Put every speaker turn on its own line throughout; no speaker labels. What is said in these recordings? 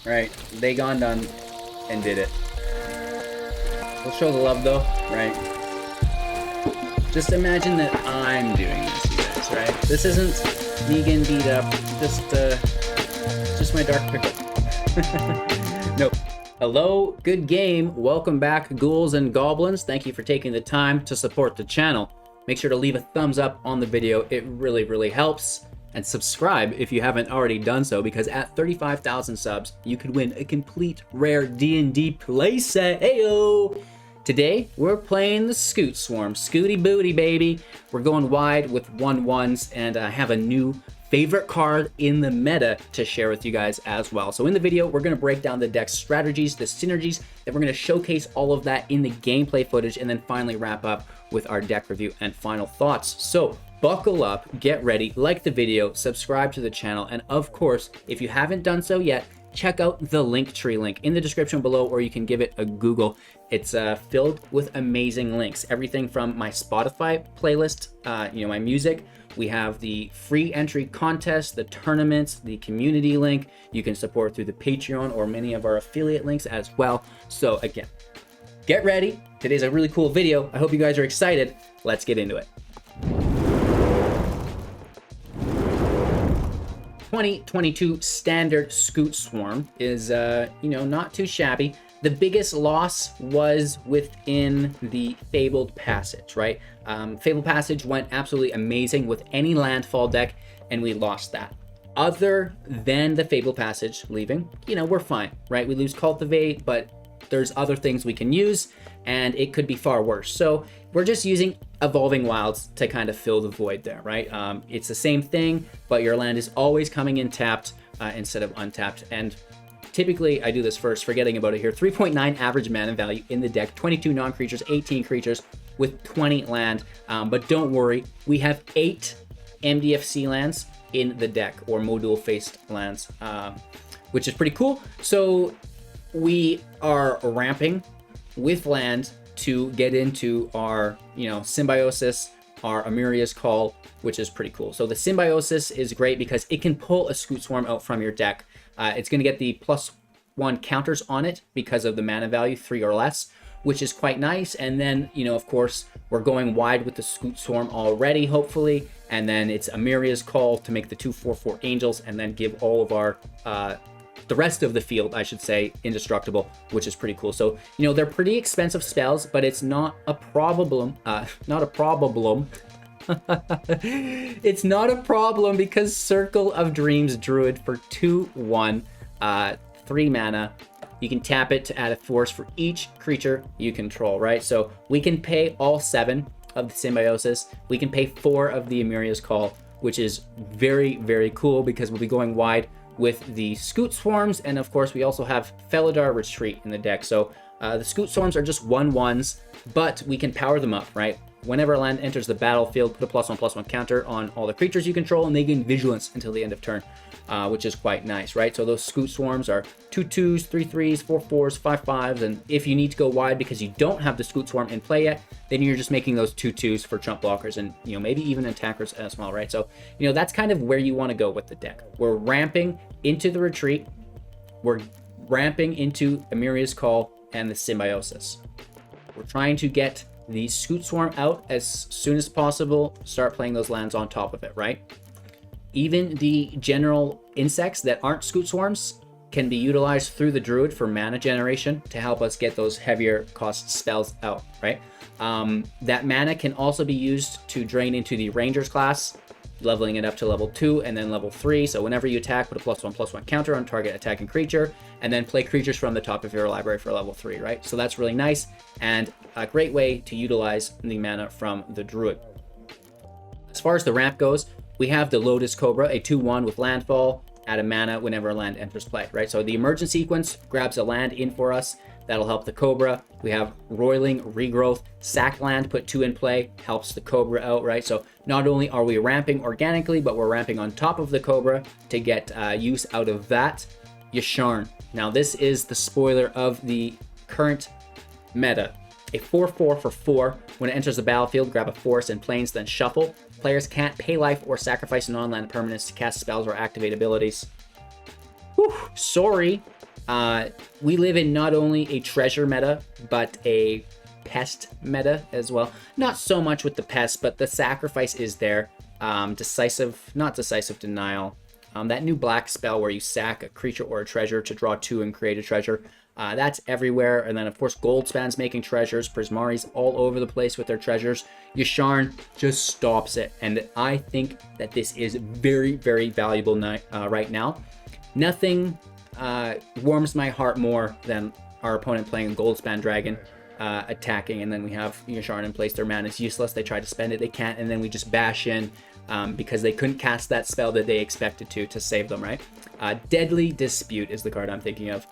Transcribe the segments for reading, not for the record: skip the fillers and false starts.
right? They gone done and did it. We'll show the love though, right? Just imagine that I'm doing this, you guys, right? This isn't me getting beat up, just my dark pickle. Nope. Hello, good game. Welcome back, ghouls and goblins. Thank you for taking the time to support the channel. Make sure to leave a thumbs up on the video. It really helps. And subscribe if you haven't already done so, because at 35,000 subs, you could win a complete rare D&D playset. Heyo! Today, we're playing the Scute Swarm. Scooty booty, baby. We're going wide with 1/1s, and I have a new favorite card in the meta to share with you guys as well. So in the video, we're going to break down the deck strategies, the synergies, then we're going to showcase all of that in the gameplay footage, and then finally wrap up with our deck review and final thoughts. So buckle up, get ready, like the video, subscribe to the channel, and of course, if you haven't done so yet, check out the Linktree link in the description below, or you can give it a Google. It's filled with amazing links. Everything from my Spotify playlist, my music. We have the free entry contest, the tournaments, the community link. You can support through the Patreon or many of our affiliate links as well. So again, get ready. Today's a really cool video. I hope you guys are excited. Let's get into it. 2022 standard Scute Swarm is, not too shabby. The biggest loss was within the Fabled Passage, right? Fabled Passage went absolutely amazing with any landfall deck, and we lost that. Other than the Fabled Passage leaving, we're fine, right? We lose Cultivate, but there's other things we can use, and it could be far worse. So we're just using Evolving Wilds to kind of fill the void there, right? It's the same thing, but your land is always coming in tapped instead of untapped. And typically, I do this first, forgetting about it here. 3.9 average mana value in the deck, 22 non-creatures, 18 creatures with 20 land. But don't worry, we have 8 MDFC lands in the deck, or module-faced lands, which is pretty cool. So we are ramping with land to get into our, Symbiosis, our Emeria's Call, which is pretty cool. So the Symbiosis is great because it can pull a Scute Swarm out from your deck. It's going to get the +1 counters on it because of the mana value, 3 or less, which is quite nice. And then, of course, we're going wide with the Scute Swarm already, hopefully. And then it's Emeria's Call to make the 2/4/4 Angels, and then give all of our the rest of the field, I should say, indestructible, which is pretty cool. So, they're pretty expensive spells, but it's not a problem. Not a problem. It's not a problem because Circle of Dreams Druid for 2/1, 3 mana. You can tap it to add a force for each creature you control, right? So we can pay all 7 of the Symbiosis. We can pay 4 of the Emeria's Call, which is very cool because we'll be going wide with the Scute Swarms, and of course we also have Felidar Retreat in the deck. So the Scute Swarms are just 1/1s, but we can power them up, right? Whenever a land enters the battlefield, put a +1/+1 counter on all the creatures you control, and they gain Vigilance until the end of turn, which is quite nice, right? So those Scute Swarms are 2/2s, 3/3s, 4/4s, 5/5s, and if you need to go wide because you don't have the Scute Swarm in play yet, then you're just making those 2/2s for chump blockers and, maybe even attackers as well, right? So, that's kind of where you want to go with the deck. We're ramping into the Retreat. We're ramping into Emeria's Call and the Symbiosis. We're trying to get the Scute Swarm out as soon as possible, start playing those lands on top of it, right? Even the general insects that aren't Scute Swarms can be utilized through the Druid for mana generation to help us get those heavier cost spells out, right? That mana can also be used to drain into the Rangers class, leveling it up to level 2 and then level 3. So whenever you attack, put a +1/+1 counter on target attacking creature, and then play creatures from the top of your library for level 3, right? So that's really nice and a great way to utilize the mana from the Druid. As far as the ramp goes, we have the Lotus Cobra, a 2/1 with landfall, add a mana whenever a land enters play, right? So the Emergent Sequence grabs a land in for us. That'll help the Cobra. We have Roiling Regrowth, sack land, put 2 in play, helps the Cobra out, right? So not only are we ramping organically, but we're ramping on top of the Cobra to get use out of that. Yasharn. Now this is the spoiler of the current meta. A 4/4 for 4. When it enters the battlefield, grab a forest and planes, then shuffle. Players can't pay life or sacrifice non-land permanents to cast spells or activate abilities. Whew, sorry. We live in not only a treasure meta, but a pest meta as well. Not so much with the pest, but the sacrifice is there. Not decisive denial. That new black spell where you sack a creature or a treasure to draw 2 and create a treasure. That's everywhere. And then, of course, Goldspan's making treasures. Prismari's all over the place with their treasures. Yasharn just stops it. And I think that this is very, very valuable right now. Nothing warms my heart more than our opponent playing a Goldspan Dragon, attacking, and then we have Yasharn in place. Their mana is useless. They try to spend it, they can't, and then we just bash in because they couldn't cast that spell that they expected to save them, right? Deadly Dispute is the card I'm thinking of.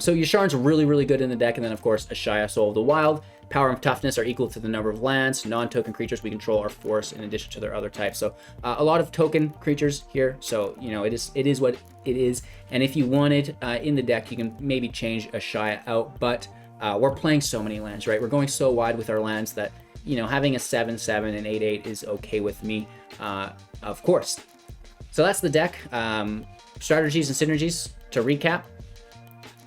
So Yasharn's really, really good in the deck, and then of course Ashaya, Soul of the Wild. Power and toughness are equal to the number of lands. Non-token creatures we control are force in addition to their other types. So a lot of token creatures here. So you know it is what it is. And if you wanted in the deck, you can maybe change Ashaya out. But we're playing so many lands, right? We're going so wide with our lands that you know having a 7/7 and 8/8 is okay with me, of course. So that's the deck. Strategies and synergies. To recap,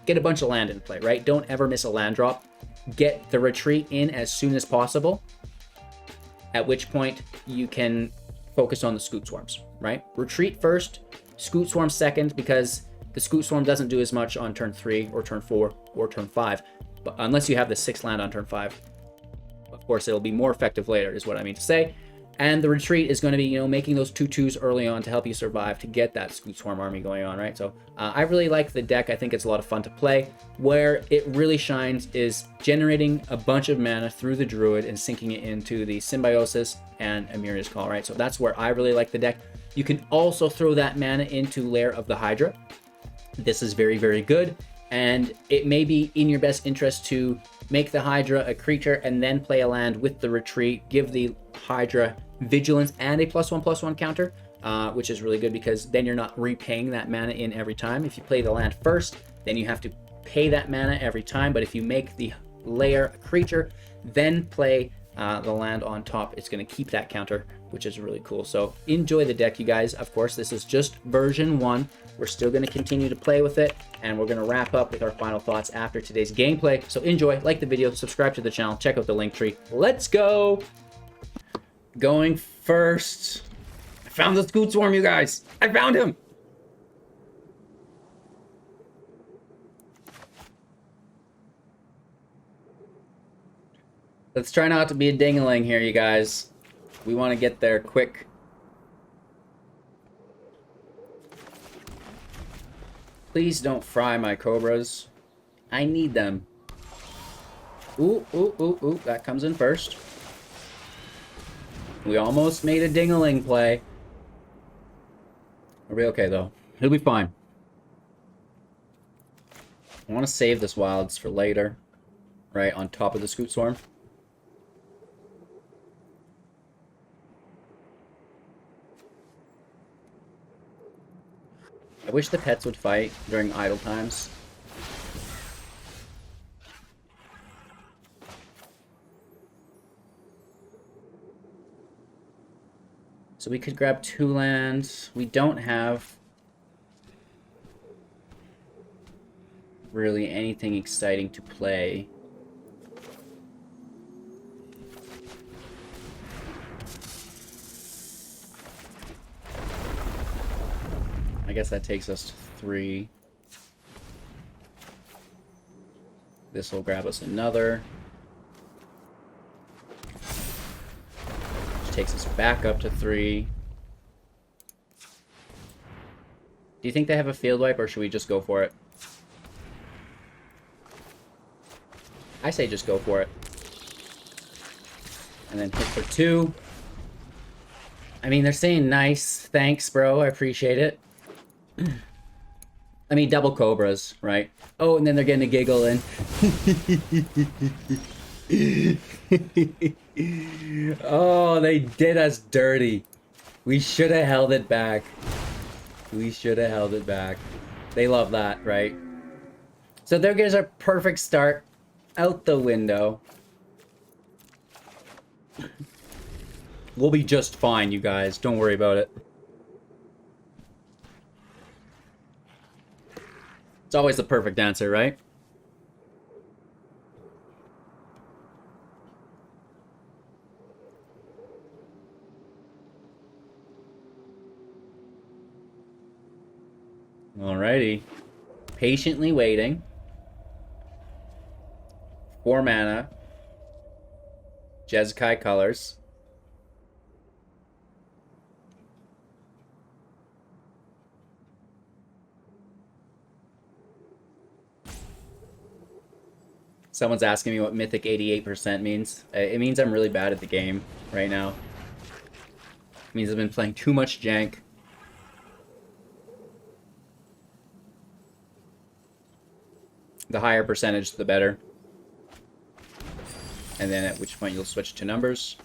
get a bunch of land in play, right? Don't ever miss a land drop. Get the retreat in as soon as possible, at which point you can focus on the Scute Swarms, right? Retreat first, Scute Swarm second, because the Scute Swarm doesn't do as much on turn 3 or turn 4 or turn 5, but unless you have the 6th land on turn 5. Of course, it'll be more effective later, is what I mean to say. And the retreat is going to be, you know, making those 2/2s early on to help you survive, to get that Scute Swarm army going on, right? So I really like the deck. I think it's a lot of fun to play. Where it really shines is generating a bunch of mana through the Druid and sinking it into the Symbiosis and Emeria's Call, right? So that's where I really like the deck. You can also throw that mana into Lair of the Hydra. This is very, very good. And it may be in your best interest to make the Hydra a creature and then play a land with the retreat, give the Hydra vigilance and a +1/+1 counter, which is really good because then you're not repaying that mana in every time. If you play the land first, then you have to pay that mana every time. But if you make the Lair a creature, then play the land on top, it's going to keep that counter, which is really cool. So enjoy the deck, you guys. Of course, this is just version 1. We're still going to continue to play with it, and we're going to wrap up with our final thoughts after today's gameplay. So enjoy, like the video, subscribe to the channel, check out the link tree. Let's go! Going first. I found the Scute Swarm, you guys! I found him! Let's try not to be a ding-a-ling here, you guys. We want to get there quick. Please don't fry my Cobras. I need them. Ooh, ooh, ooh, ooh. That comes in first. We almost made a ding-a-ling play. We'll be okay, though. He'll be fine. I want to save this Wilds for later. Right, on top of the Scute Swarm. I wish the pets would fight during idle times. So we could grab 2 lands. We don't have really anything exciting to play. I guess that takes us to 3. This will grab us another. Which takes us back up to 3. Do you think they have a field wipe, or should we just go for it? I say just go for it. And then hit for 2. I mean, they're saying nice. Thanks, bro. I appreciate it. I mean, double Cobras, right? Oh, and then they're getting a giggle in. Oh, they did us dirty. We should have held it back. We should have held it back. They love that, right? So there goes our perfect start. Out the window. We'll be just fine, you guys. Don't worry about it. It's always the perfect answer, right? Alrighty. Patiently waiting. 4 mana. Jeskai colors. Someone's asking me what Mythic 88% means. It means I'm really bad at the game right now. It means I've been playing too much jank. The higher percentage, the better. And then at which point you'll switch to numbers.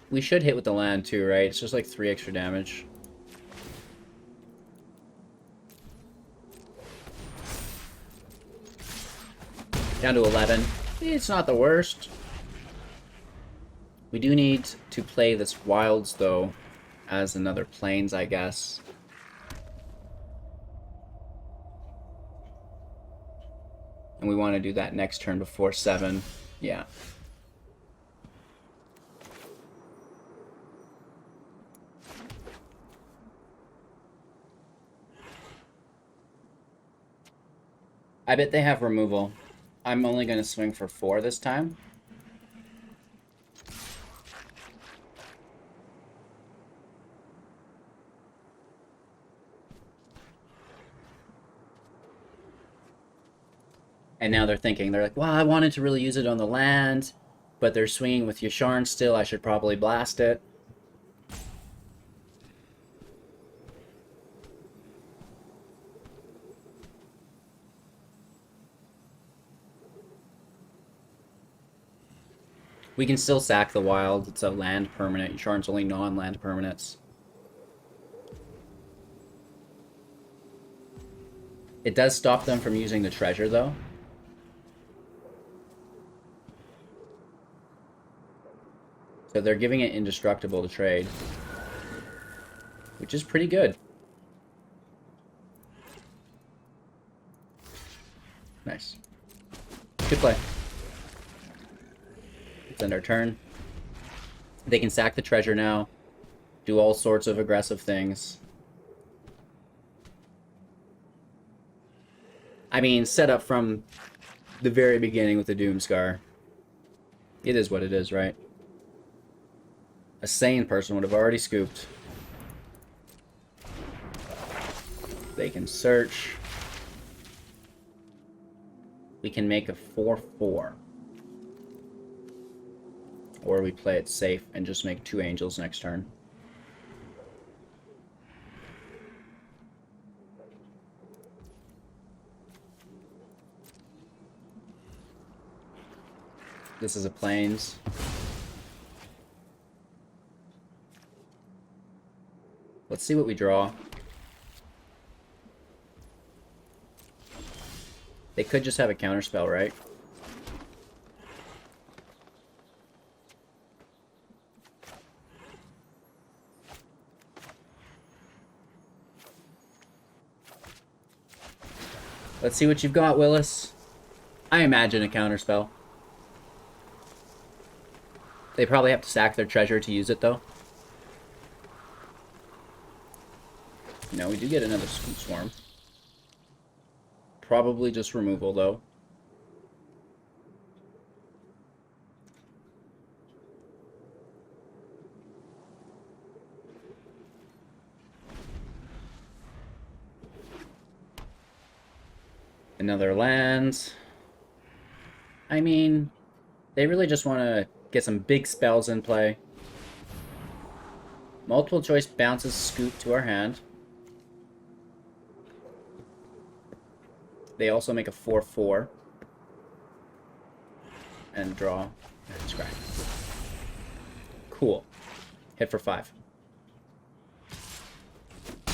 We should hit with the land too, right? It's just like 3 extra damage. Down to 11. It's not the worst. We do need to play this Wilds, though, as another Plains, I guess. And we want to do that next turn before 7. Yeah. I bet they have removal. I'm only going to swing for 4 this time. And now they're thinking, they're like, well, I wanted to really use it on the land, but they're swinging with Yasharn still. I should probably blast it. We can still sack the Wild. It's a land permanent. Yasharn's only non-land permanents. It does stop them from using the treasure, though. So they're giving it indestructible to trade, which is pretty good. Nice. Good play. Let's end our turn. They can sack the treasure now, do all sorts of aggressive things. I mean, set up from the very beginning with the Doomscar. It is what it is, right? A sane person would have already scooped. They can search. We can make a 4/4. Or we play it safe and just make 2 angels next turn. This is a Plains. Let's see what we draw. They could just have a counterspell, right? Let's see what you've got, Willis. I imagine a counterspell. They probably have to sack their treasure to use it, though. No, we do get another Scute Swarm. Probably just removal, though. Another land. I mean, they really just want to get some big spells in play. Multiple choice bounces Scute to our hand. They also make a 4/4. And draw. And scry. Cool. Hit for 5.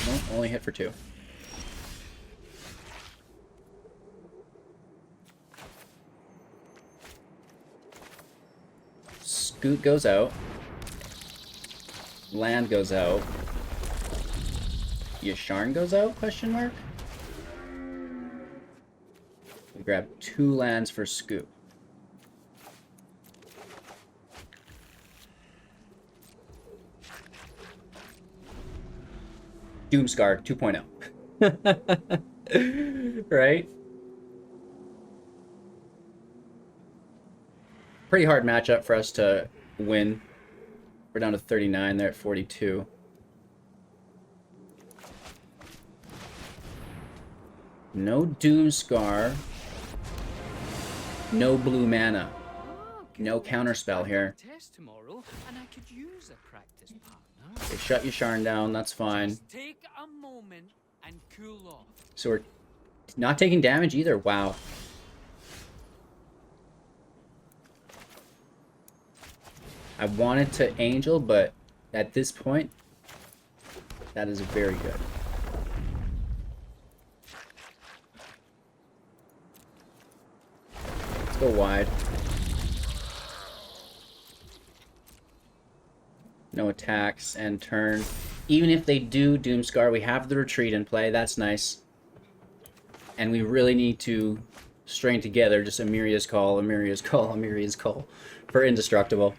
Nope, only hit for 2. Scute goes out. land goes out. Yasharn goes out, question mark? We grab 2 lands for Scute. Doomscar 2.0. Right? Pretty hard matchup for us to win. We're down to 39, they're at 42. No Doomscar. No blue mana. No counterspell here. Okay, shut Yasharn down, that's fine.
Take a moment and cool off.
So we're not taking damage either, wow. I wanted to Angel, but at this point, that is very good. Let's go wide. No attacks and turn. Even if they do Doomscar, we have the retreat in play. That's nice. And we really need to string together just Emeria's Call, Emeria's Call, Emeria's Call for Indestructible.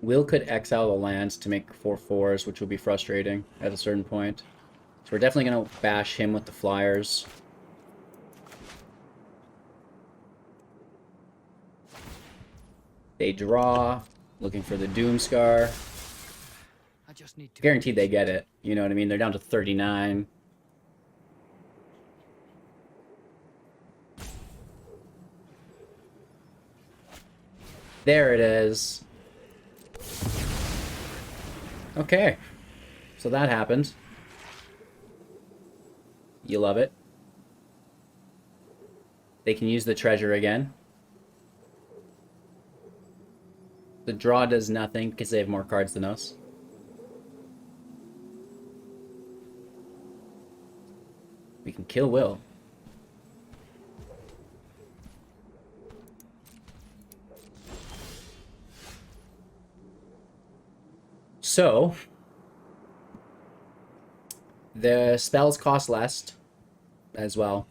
Will could exile the lands to make 4/4s, which will be frustrating at a certain point. So we're definitely going to bash him with the flyers. They draw, looking for the Doomscar.
I just need to
Guaranteed they get it. You know what I mean? They're down to 39. There it is. Okay, so that happened. You love it. They can use the treasure again. The draw does nothing because they have more cards than us. We can kill Will. So, the spells cost less as well.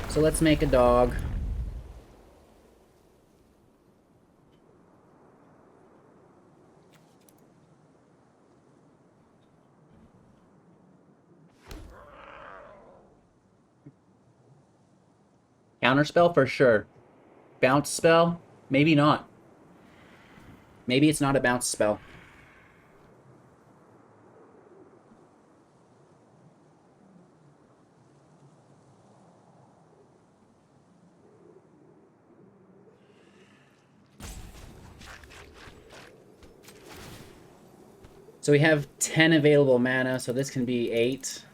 So let's make a dog. Counterspell for sure. Bounce spell? Maybe not. Maybe it's not a bounce spell. So we have 10 available mana, so this can be 8.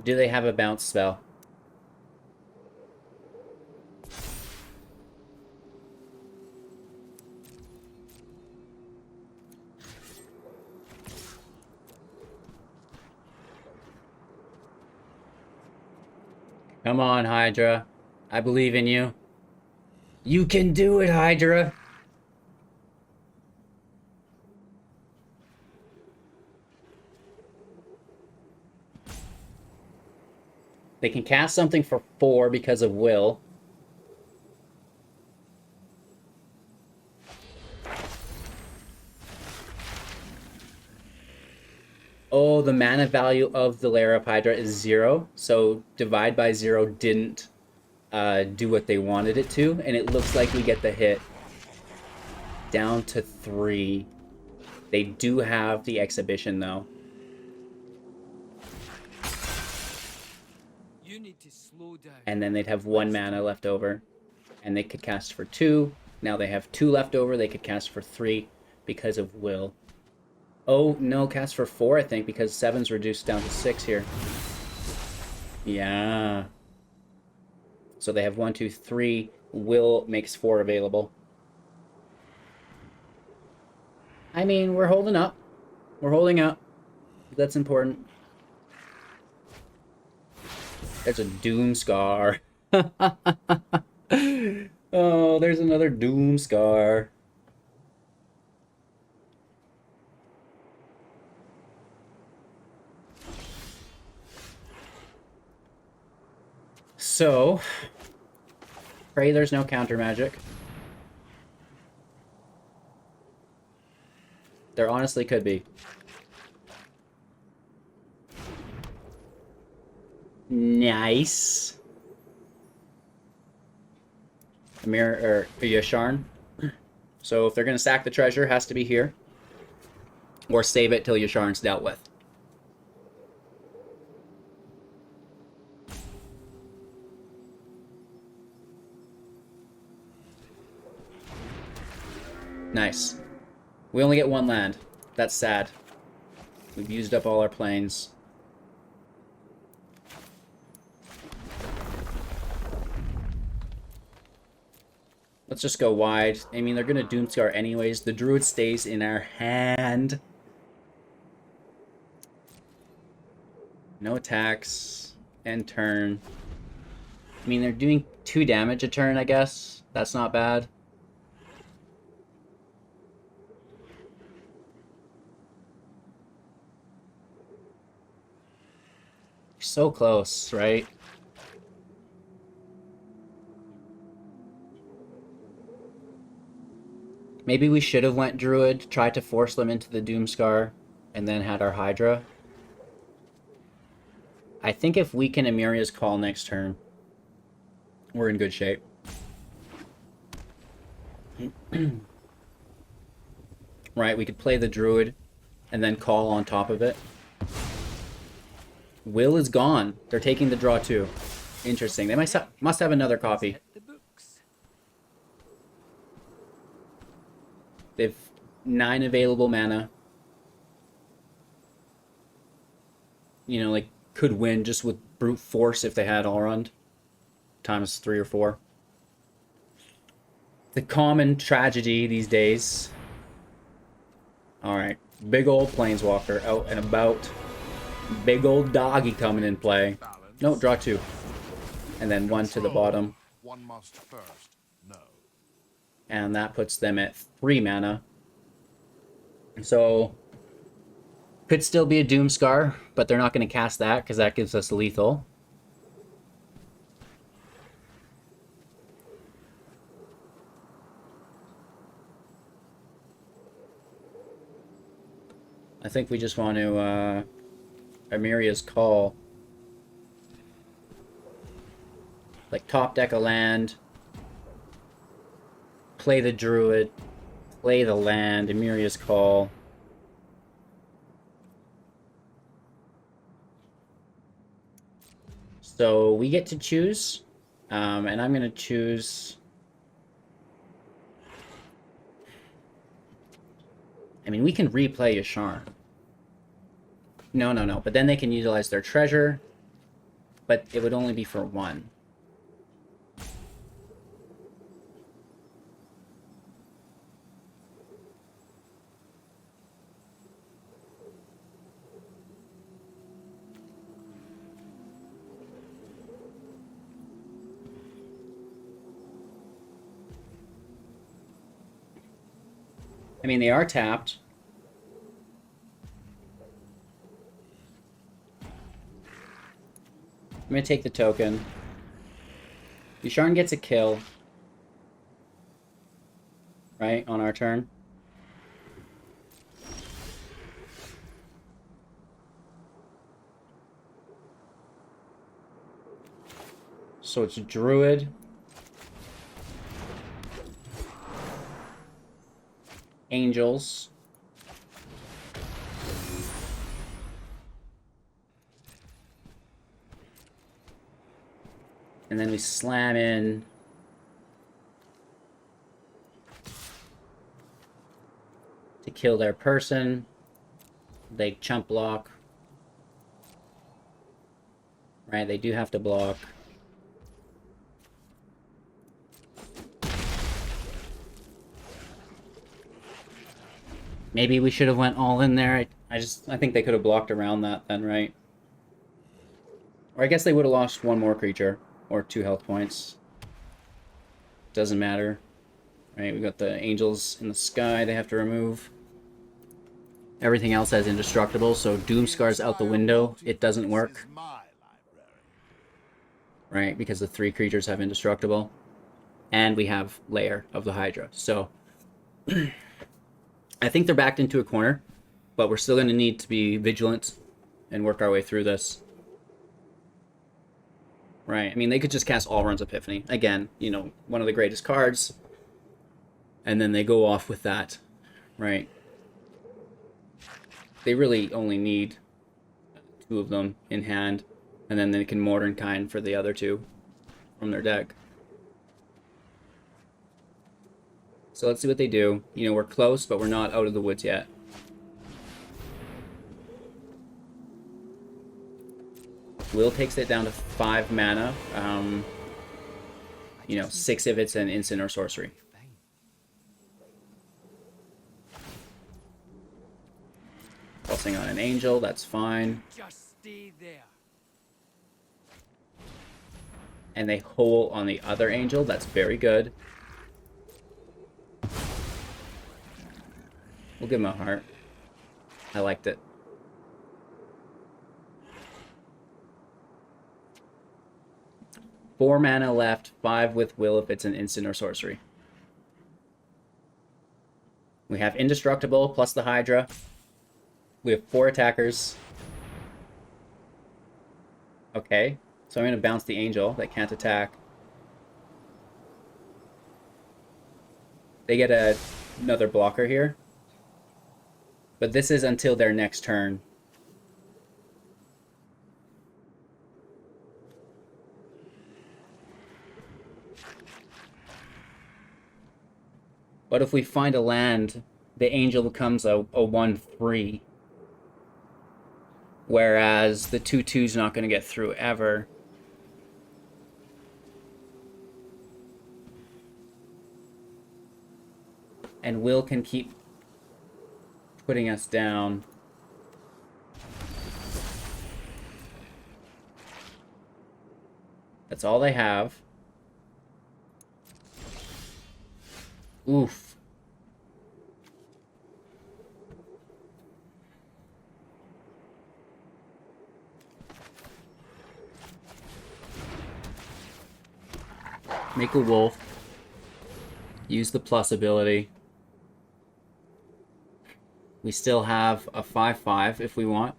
Do they have a bounce spell? Come on, Hydra. I believe in you. You can do it, Hydra. They can cast something for 4 because of Will. Oh, the mana value of the Lair of Hydra is 0. So divide by 0 didn't do what they wanted it to. And it looks like we get the hit. Down to 3. They do have the exhibition though. And then they'd have 1 mana left over. And they could cast for 2. Now they have 2 left over. They could cast for 3 because of Will. Oh, no, cast for 4, I think, because 7's reduced down to 6 here. Yeah. So they have 1, 2, 3. Will makes 4 available. I mean, we're holding up. We're holding up. That's important. There's a Doom Scar. Oh, there's another Doom Scar. So, pray there's no counter magic. There honestly could be. Nice. Emeria or Yasharn. So if they're gonna sack the treasure, it has to be here. Or save it till Yasharn's dealt with. Nice. We only get 1 land. That's sad. We've used up all our planes. Let's just go wide. I mean, they're going to Doomscar anyways. The Druid stays in our hand. No attacks. End turn. I mean, they're doing 2 damage a turn, I guess. That's not bad. So close, right? Maybe we should have went Druid, tried to force them into the Doomscar, and then had our Hydra. I think if we can Emeria's Call next turn, we're in good shape. Right, we could play the Druid, and then call on top of it. Will is gone. They're taking the draw too. Interesting. They must have another copy. They've 9 available mana. You know, like, could win just with brute force if they had Allround. Times 3 or 4. The common tragedy these days. Alright. Big old Planeswalker out and about. Big old doggy coming in play. No, draw 2. And then 1 to the bottom.
One must first know.
And that puts them at 3 mana. So, could still be a Doomscar, but they're not going to cast that because that gives us lethal. I think we just want to Emeria's Call. Like top deck a land. Play the Druid. Play the land. Emeria's Call. So we get to choose. And I'm going to choose... I mean, we can replay Yasharn. No. But then they can utilize their treasure. But it would only be for 1. I mean, they are tapped. I'm going to take the token. Yasharn gets a kill. Right, on our turn. So it's Druid. Angels. And then we slam in to kill their person. They chump block. Right, they do have to block. Maybe we should have went all in there. I think they could have blocked around that then, right? Or I guess they would have lost one more creature or 2 health points. Doesn't matter. Right, we got the angels in the sky they have to remove. Everything else has indestructible, so Doomscar's out the window. It doesn't work. Right, because the 3 creatures have indestructible. And we have Lair of the Hydra. So I think they're backed into a corner, but we're still going to need to be vigilant and work our way through this. Right, I mean, they could just cast Allrun's Epiphany. Again, you know, one of the greatest cards. And then they go off with that, right? They really only need 2 of them in hand, and then they can Mordenkainen for the other 2 from their deck. So let's see what they do. You know, we're close, but we're not out of the woods yet. Will takes it down to 5 mana. You know, 6 if it's an instant or sorcery. Pulsing on an angel, that's fine.
Just stay there.
And they hole on the other angel, that's very good. We'll give him a heart. I liked it. Four mana left, 5 with will if it's an instant or sorcery. We have indestructible plus the Hydra. We have 4 attackers. Okay, so I'm going to bounce the angel that can't attack. They get another blocker here. But this is until their next turn. But if we find a land, the angel becomes a 1/3. Whereas the 2/2's not going to get through ever. And Will can keep putting us down. That's all they have. Oof. Make a wolf. Use the plus ability. We still have a 5/5 if we want.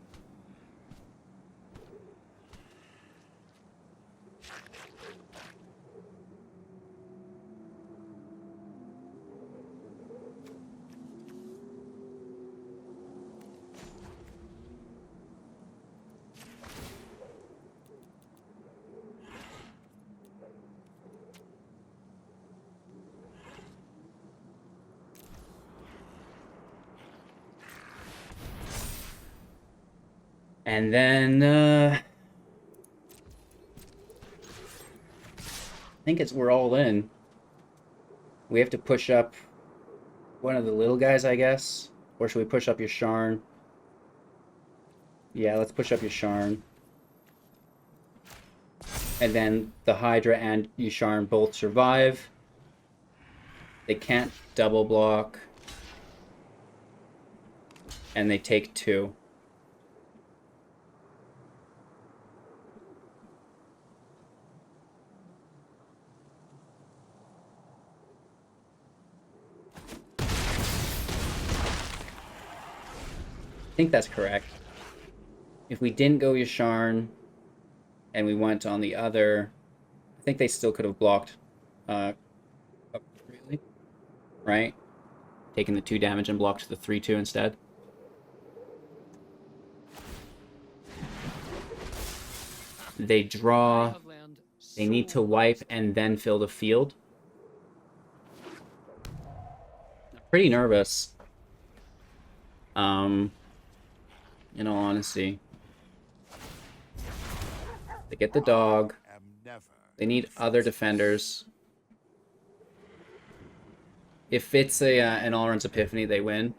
And then, I think we're all in. We have to push up one of the little guys, I guess. Or should we push up Yasharn? Yeah, let's push up Yasharn. And then the Hydra and Yasharn both survive. They can't double block. And they take 2. I think that's correct. If we didn't go Yasharn and we went on the other, I think they still could have blocked appropriately, right? Taking the 2 damage and blocked the 3/2 instead. They draw, they need to wipe and then fill the field. Pretty nervous. In all honesty. They get the dog.
Am never
They need other defenders. If it's an all-round Epiphany, they win.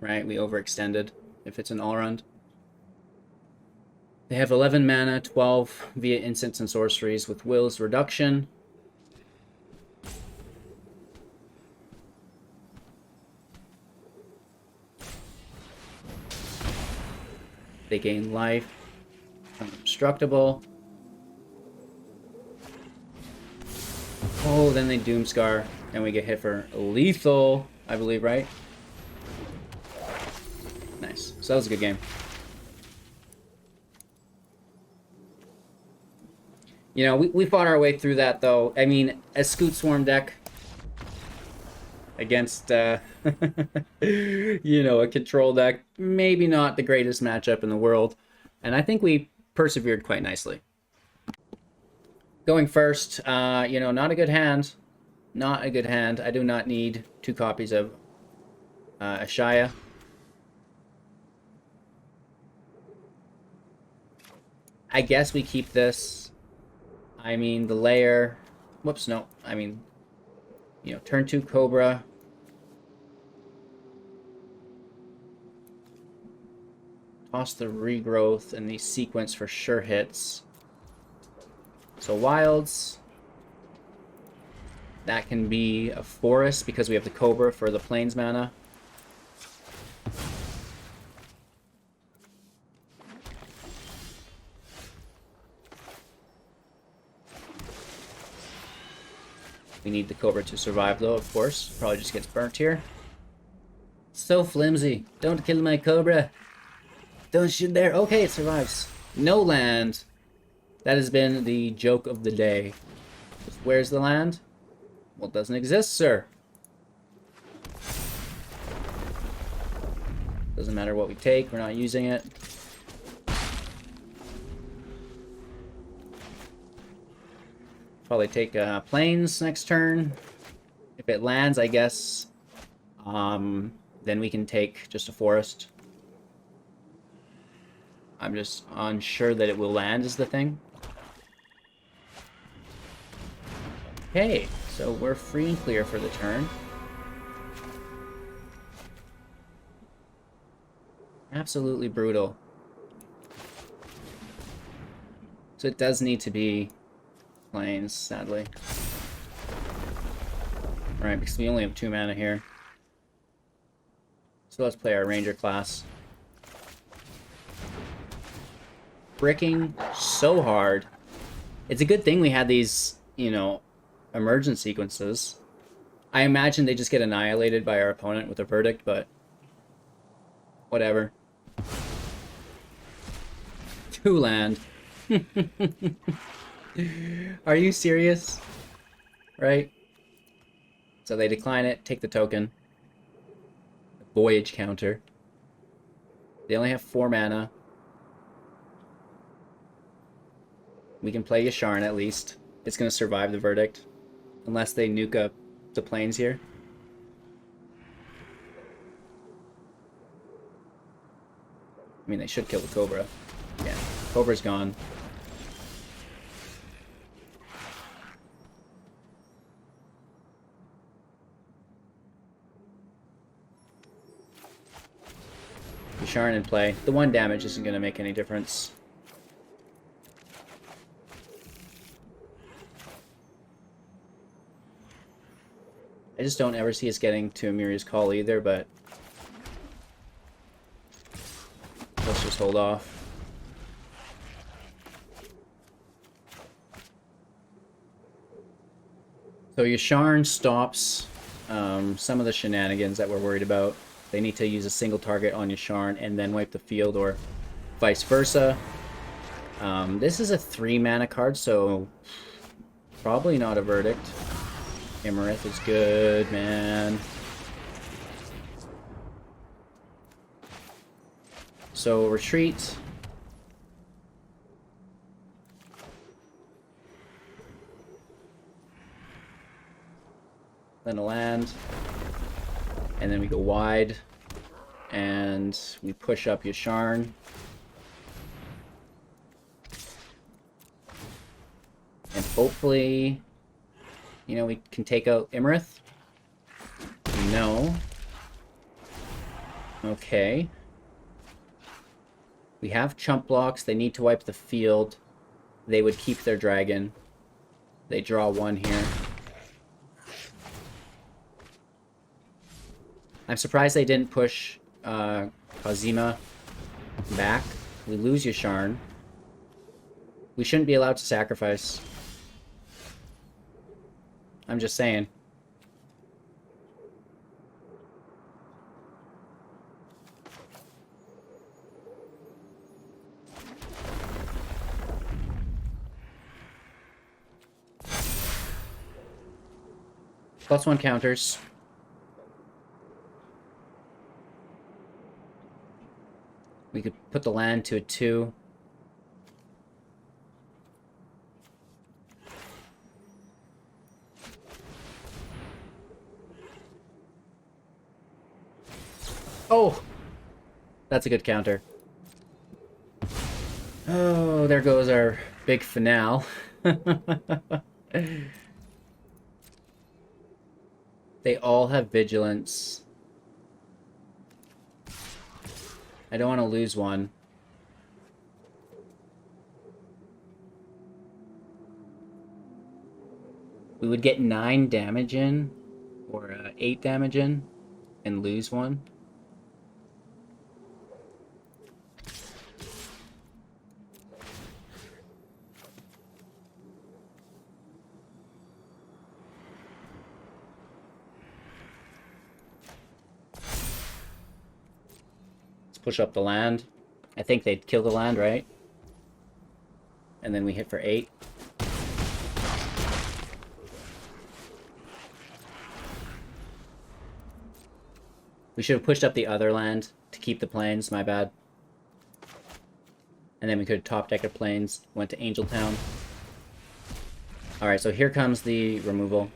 Right? We overextended if it's an all-round. They have 11 mana, 12 via instants and sorceries with Will's Reduction. They gain life. Indestructible. Oh, then they Doomscar, and we get hit for lethal, I believe, right? Nice. So that was a good game. You know, we fought our way through that, though. I mean, a Scute Swarm deck against, you know, a control deck, maybe not the greatest matchup in the world. And I think we persevered quite nicely. Going first, you know, not a good hand. Not a good hand. I do not need 2 copies of Ashaya. I guess we keep this. I mean, the Lair. Whoops, no. I mean, you know, turn 2 Cobra. Toss the Regrowth and the Sequence for sure hits. So wilds. That can be a forest because we have the Cobra for the Plains mana. We need the Cobra to survive, though, of course. Probably just gets burnt here. So flimsy. Don't kill my Cobra. Don't shoot there. Okay, it survives. No land. That has been the joke of the day. Where's the land? Well, it doesn't exist, sir. Doesn't matter what we take. We're not using it. Probably take Plains next turn. If it lands, I guess, then we can take just a forest. I'm just unsure that it will land is the thing. Okay, so we're free and clear for the turn. Absolutely brutal. So it does need to be Plains, sadly. Alright, because we only have 2 mana here. So let's play our Ranger class. Bricking so hard. It's a good thing we had these, you know, emergent sequences. I imagine they just get annihilated by our opponent with a verdict, but whatever. 2 land. Are you serious? Right? So they decline it, take the token. Voyage counter. They only have 4 mana. We can play Yasharn at least. It's going to survive the verdict. Unless they nuke up the Plains here. I mean, they should kill the Cobra. Yeah, Cobra's gone. Yasharn in play. The 1 damage isn't going to make any difference. I just don't ever see us getting to Emeria's Call either, but let's just hold off. So Yasharn stops some of the shenanigans that we're worried about. They need to use a single target on Yasharn and then wipe the field, or vice versa. This is a 3 mana card, so probably not a verdict. Emeria is good, man. So retreat. Then a land. And then we go wide. And we push up Yasharn. Hopefully, you know, we can take out Imarith. No. Okay. We have chump blocks. They need to wipe the field. They would keep their dragon. They draw one here. I'm surprised they didn't push Kazima back. We lose Yasharn. We shouldn't be allowed to sacrifice. I'm just saying. +1 counters. We could put the land to a 2. Oh! That's a good counter. Oh, there goes our big finale. They all have vigilance. I don't want to lose one. We would get 9 damage in, or 8 damage in, and lose one. Push up the land. I think they'd kill the land, right? And then we hit for 8. We should have pushed up the other land to keep the plains, my bad. And then we could have top decked plains, went to Angel Town. Alright, so here comes the removal.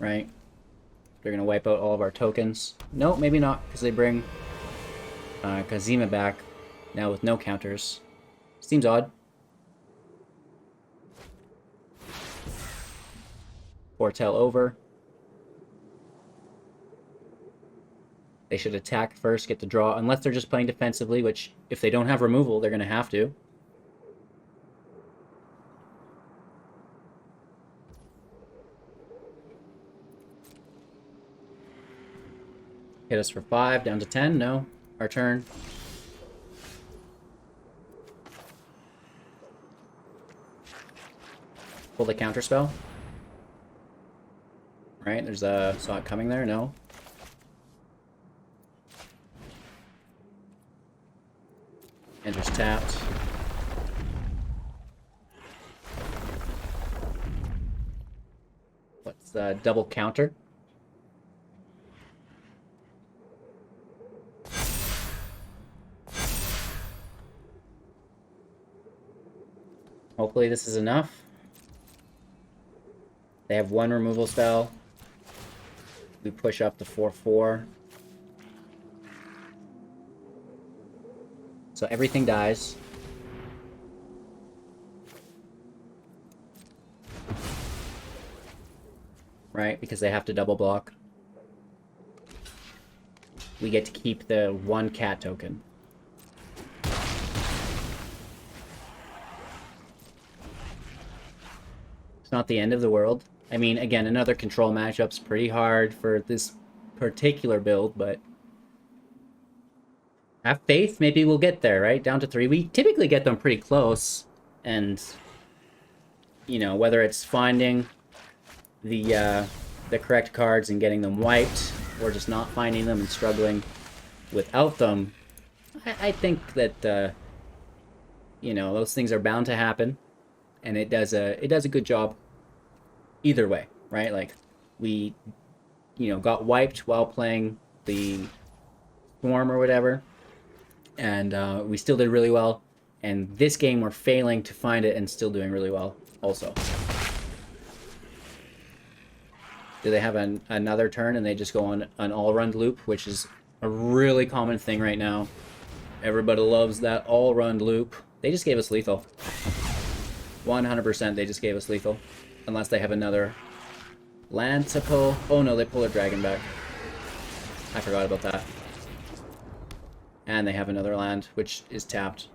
Right? They're going to wipe out all of our tokens. No, maybe not, because they bring Kazima back, now with no counters. Seems odd. Foretell over. They should attack first, get the draw, unless they're just playing defensively, which, if they don't have removal, they're going to have to. Hit us for 5, down to 10. No. Our turn. Pull the counter spell. Right, there's a saw it coming there. No. Enters tapped. What's double counter? Hopefully this is enough. They have 1 removal spell. We push up to 4/4. So everything dies. Right, because they have to double block. We get to keep the 1 cat token. It's not the end of the world. I mean, again, another control matchup's pretty hard for this particular build, but have faith, maybe we'll get there, right? Down to 3. We typically get them pretty close, and, you know, whether it's finding the correct cards and getting them wiped, or just not finding them and struggling without them, I think that, you know, those things are bound to happen. And it does a good job either way, right? Like, we, you know, got wiped while playing the Swarm or whatever, and we still did really well. And this game, we're failing to find it and still doing really well also. Do they have another turn and they just go on an all-run loop, which is a really common thing right now. Everybody loves that all-run loop. They just gave us lethal. 100% they just gave us lethal. Unless they have another land to pull. Oh no, they pull their dragon back. I forgot about that. And they have another land, which is tapped.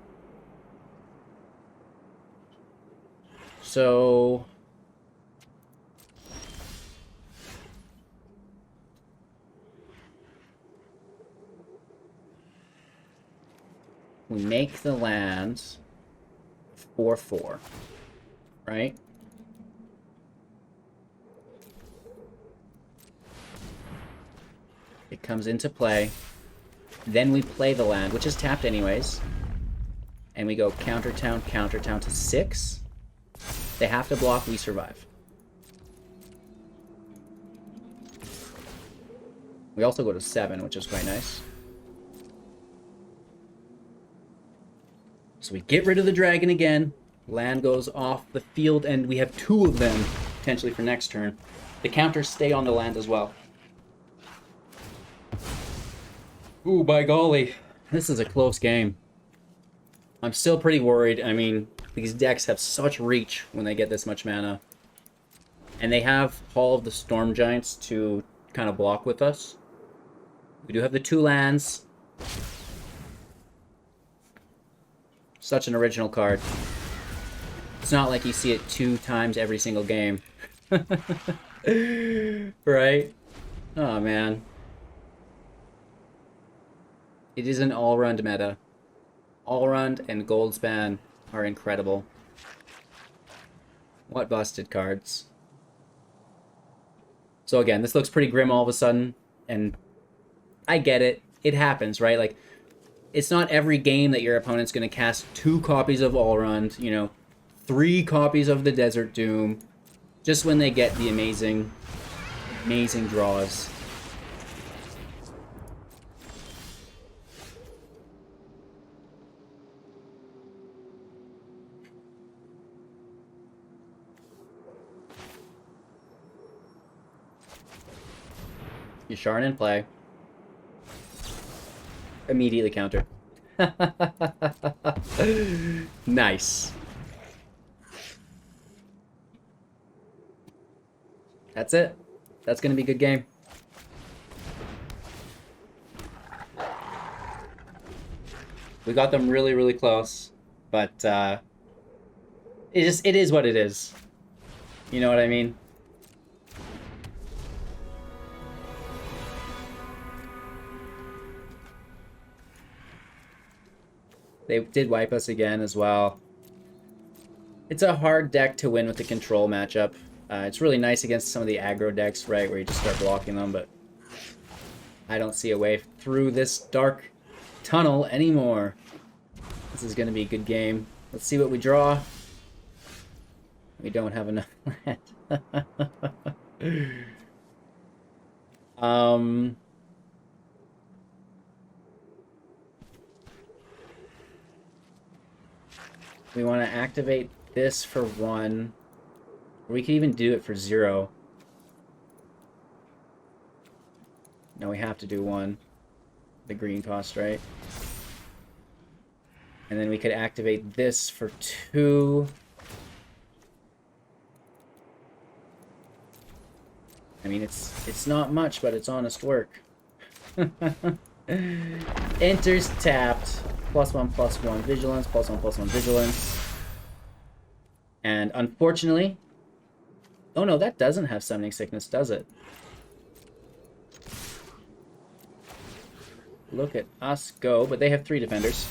So... we make the land 4/4, right? It comes into play. Then we play the land, which is tapped anyways. And we go counter town to 6. They have to block, we survive. We also go to 7, which is quite nice. So we get rid of the dragon again. Land goes off the field, and we have 2 of them, potentially for next turn. The counters stay on the land as well. Ooh, by golly. This is a close game. I'm still pretty worried. I mean, these decks have such reach when they get this much mana. And they have Hall of the Storm Giants to kind of block with us. We do have the 2 lands. Such an original card. It's not like you see it 2 times every single game. Right? Oh, man. It is an all-round meta. All-round and Goldspan are incredible. What busted cards. So again, this looks pretty grim all of a sudden, and I get it. It happens, right? Like, it's not every game that your opponent's going to cast 2 copies of All-Round, you know, 3 copies of the Desert Doom, just when they get the amazing, amazing draws. Yasharn in play. Immediately counter. Nice. That's it. That's going to be a good game. We got them really, really close, but it is what it is. You know what I mean? They did wipe us again as well. It's a hard deck to win with the control matchup. It's really nice against some of the aggro decks, right, where you just start blocking them, but I don't see a way through this dark tunnel anymore. This is going to be a good game. Let's see what we draw. We don't have enough land. We want to activate this for 1. We could even do it for 0. No, we have to do 1. The green cost, right? And then we could activate this for 2. I mean, it's not much, but it's honest work. Enters tapped. +1/+1 vigilance, +1/+1 vigilance. And unfortunately... oh no, that doesn't have summoning sickness, does it? Look at us go, but they have 3 defenders.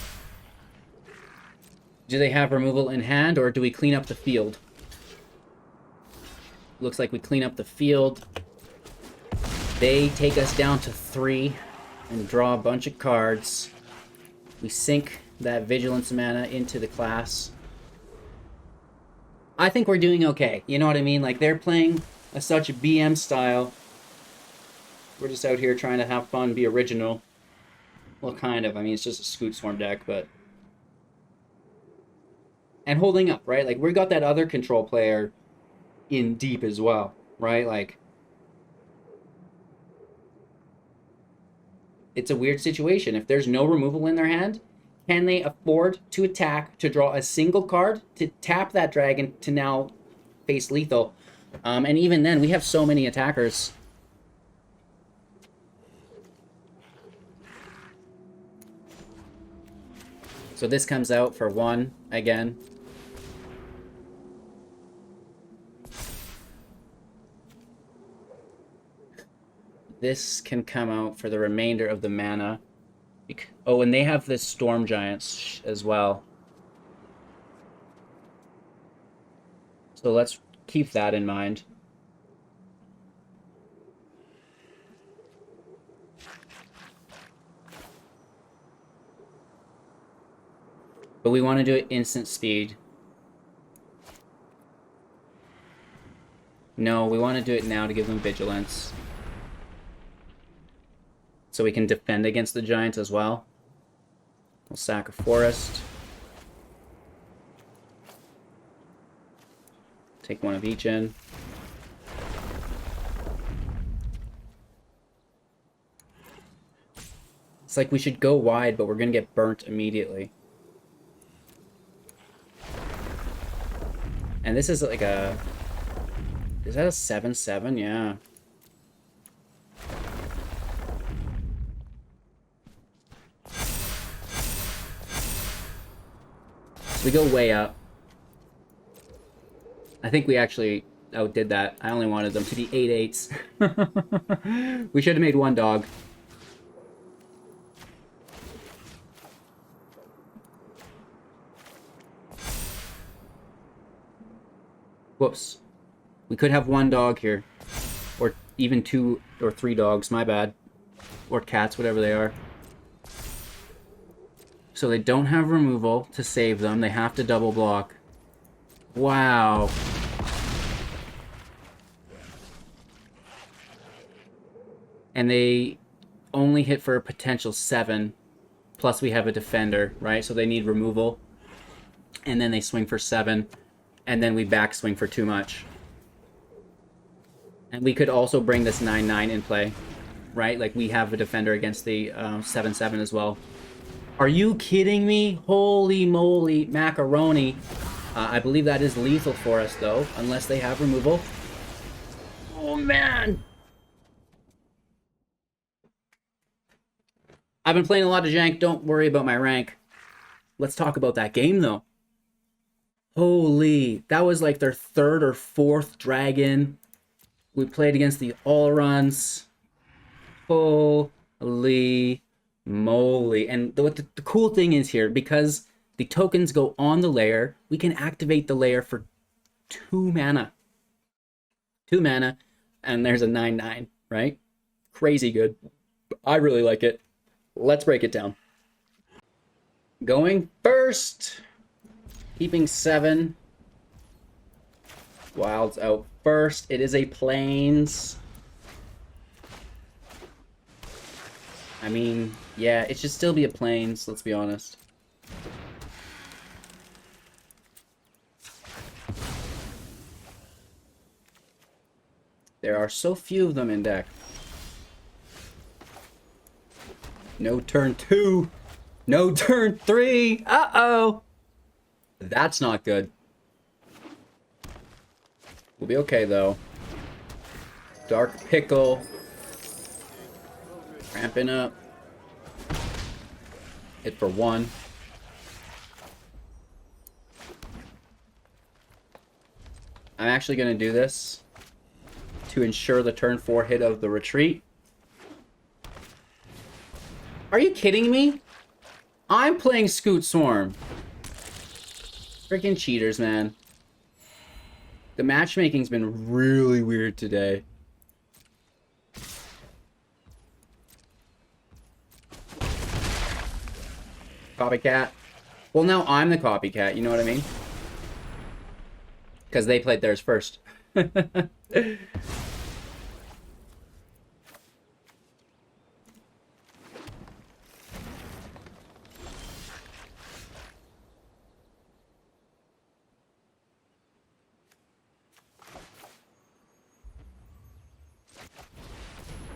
Do they have removal in hand, or do we clean up the field? Looks like we clean up the field. They take us down to 3 and draw a bunch of cards. We sink that vigilance mana into the class. I think we're doing okay. You know what I mean? Like, they're playing such a BM style. We're just out here trying to have fun, be original. Well, kind of. I mean, it's just a Scute Swarm deck, but... and holding up, right? Like, we got that other control player in deep as well, right? Like... it's a weird situation. If there's no removal in their hand, Can they afford to attack, to draw a single card, to tap that dragon, to now face lethal? And even then, we have so many attackers. So this comes out for 1 again. This can come out for the remainder of the mana. Oh, and they have the Storm Giants as well. So let's keep that in mind. But we want to do it instant speed. No, we want to do it now to give them vigilance. So we can defend against the giants as well. We'll sack a forest. Take one of each in. It's like we should go wide, but we're going to get burnt immediately. And this is like a... Is that a 7/7? Yeah. So we go way up. I think we actually outdid that. I only wanted them to be 8/8s. We should have made one dog. Whoops. We could have one dog here. Or even 2 or 3 dogs, my bad. Or cats, whatever they are. So they don't have removal to save them. They have to double block. Wow. And they only hit for a potential 7. Plus we have a defender, right? So they need removal. And then they swing for 7. And then we backswing for too much. And we could also bring this 9/9 in play, right? Like we have a defender against the 7/7 as well. Are you kidding me? Holy moly macaroni. I believe that is lethal for us though, unless they have removal. Oh man! I've been playing a lot of jank, don't worry about my rank. Let's talk about that game though. Holy, that was like their 3rd or 4th dragon. We played against the all-runs. Holy moly. And the cool thing is here, because the tokens go on the layer, we can activate the layer for 2 mana. 2 mana, and there's a 9/9, right? Crazy good. I really like it. Let's break it down. Going first. Keeping 7. Wild's out first. It is a plains. I mean, yeah, it should still be a plains, let's be honest. There are so few of them in deck. No turn 2. No turn 3. Uh-oh. That's not good. We'll be okay, though. Dark Pickle. Ramping up. Hit for 1. I'm actually going to do this to ensure the turn 4 hit of the retreat. Are you kidding me? I'm playing Scute Swarm. Freaking cheaters, man. The matchmaking's been really weird today. Copycat. Well, now I'm the copycat, you know what I mean? Because they played theirs first.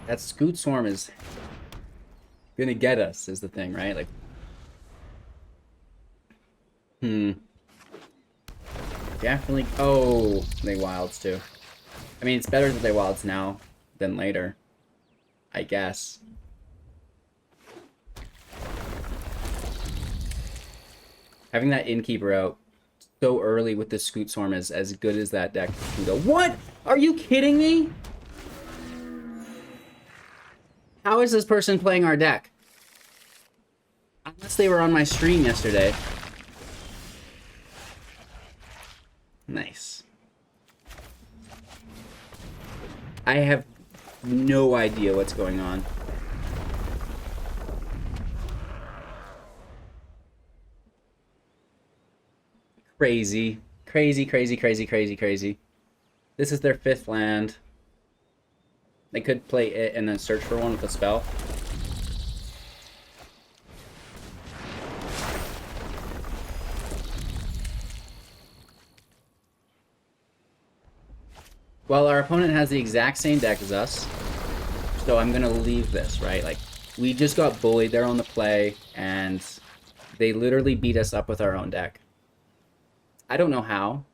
That Scute Swarm is gonna get us, is the thing, right? Like, Definitely. Oh, they wilds too. I mean, it's better that they wilds now than later, I guess. Having that Innkeeper out so early with the Scute Swarm is as good as that deck can go. What? Are you kidding me? How is this person playing our deck? Unless they were on my stream yesterday. Nice. I have no idea what's going on. Crazy. Crazy, crazy, crazy, crazy, crazy. This is their 5th land. They could play it and then search for one with a spell. Well, our opponent has the exact same deck as us, so I'm gonna leave this, right? Like, we just got bullied, they're on the play, and they literally beat us up with our own deck. I don't know how,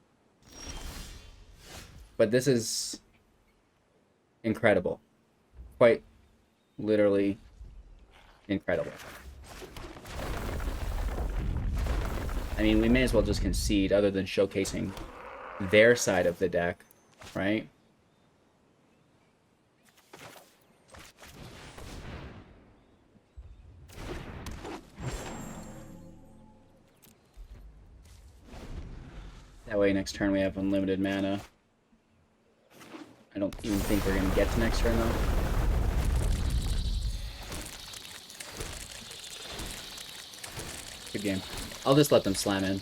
but this is incredible. Quite literally incredible. I mean, we may as well just concede other than showcasing their side of the deck, right? That way next turn we have unlimited mana. I don't even think we're gonna get to next turn though. Good game. I'll just let them slam in.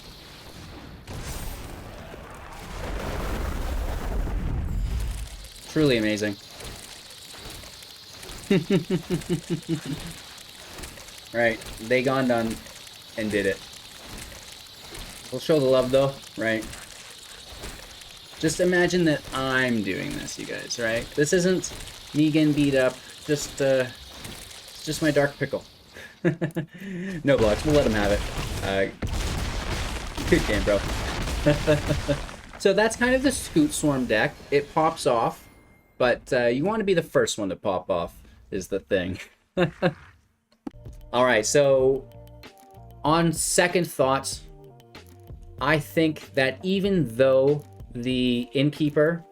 Truly amazing. Right, they gone done and did it. We'll show the love though, right? Just imagine that I'm doing this, you guys, right? This isn't me getting beat up, just it's just my dark pickle. No blocks, we'll let him have it. Good game, bro. So that's kind of the Scute Swarm deck. It pops off, but you want to be the first one to pop off is the thing. Alright, so on second thoughts, I think that even though the Innkeeper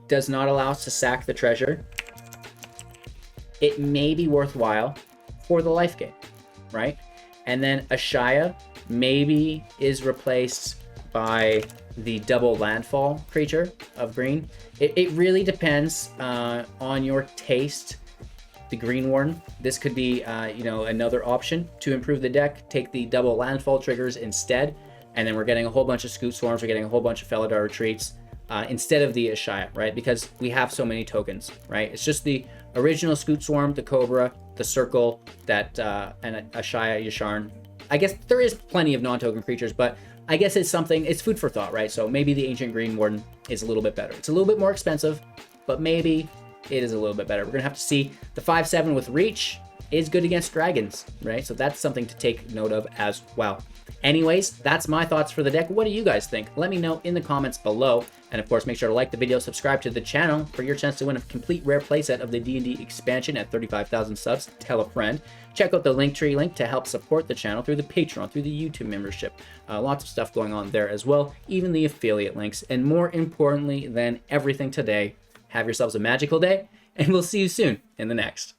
does not allow us to sack the treasure, it may be worthwhile for the life gain, right? And then Ashaya maybe is replaced by the double landfall creature of green. It really depends on your taste. The Green Warden, this could be you know, another option to improve the deck. Take the double landfall triggers instead, and then we're getting a whole bunch of Scute Swarms, we're getting a whole bunch of Felidar Retreats instead of the Ashaya, right? Because we have so many tokens, right? It's just the original Scute Swarm, the Cobra, the Circle, that and Ashaya, Yasharn. I guess there is plenty of non-token creatures, but I guess it's something, it's food for thought, right? So maybe the Ancient Green Warden is a little bit better. It's a little bit more expensive, but maybe it is a little bit better. We're gonna have to see. The 5/7 with Reach is good against dragons, right? So that's something to take note of as well. Anyways, that's my thoughts for the deck. What do you guys think? Let me know in the comments below. And of course, make sure to like the video, subscribe to the channel for your chance to win a complete rare playset of the D&D expansion at 35,000 subs. Tell a friend. Check out the Linktree link to help support the channel through the Patreon, through the YouTube membership. Lots of stuff going on there as well, even the affiliate links. And more importantly than everything today, have yourselves a magical day, and we'll see you soon in the next.